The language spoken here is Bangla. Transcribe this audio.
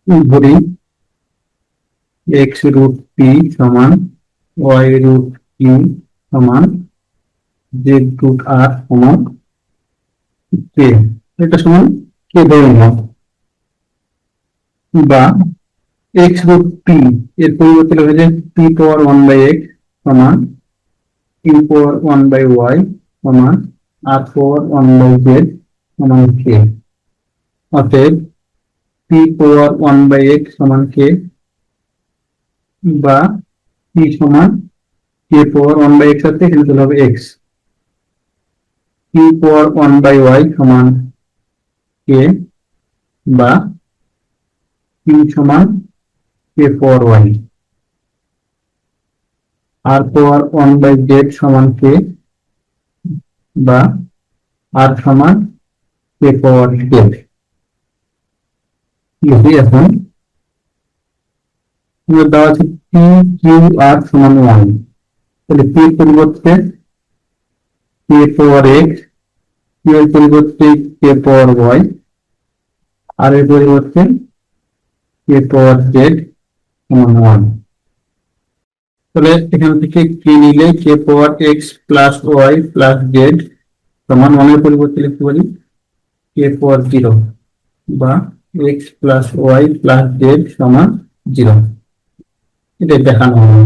ধরি এক্স রুট পি সমান ওয়াই রুট কিউ সমান জেড রুট আর সমান কে, এটা সমান কে ধরে নিলাম। বা এক্স রুট পি এর পরিবর্তে লেখা যায় P power one by x সমান Q power one by y সমান R power one by z সমান কে। অতএব P power one by x সমান কে, বা পি সমান k power one by x আছে, এখানে চলে হবে x. Q power one by y সমান কে, বা কিউ সমান k power y. R power one by z সমান কে, বা আর সমান কে পাওয়ার জেড। লিখি এখন দেওয়া আছে পি কিউ আর সমান ওয়ান, তাহলে পি এর পরিবর্তে কে পাওয়ার এক্স, কিউ এর পরিবর্তে কে পাওয়ার ওয়াই, আর এর পরিবর্তে কে পাওয়ার জেড সমান ওয়ান। তাহলে এখান থেকে কে নিলে k power x plus y plus z সমান ওয়ানের পরিবর্তে লিখতে পারি কে পাওয়ার জিরো, বা x plus y plus z সমান জিরো। এটা দেখানো হবে।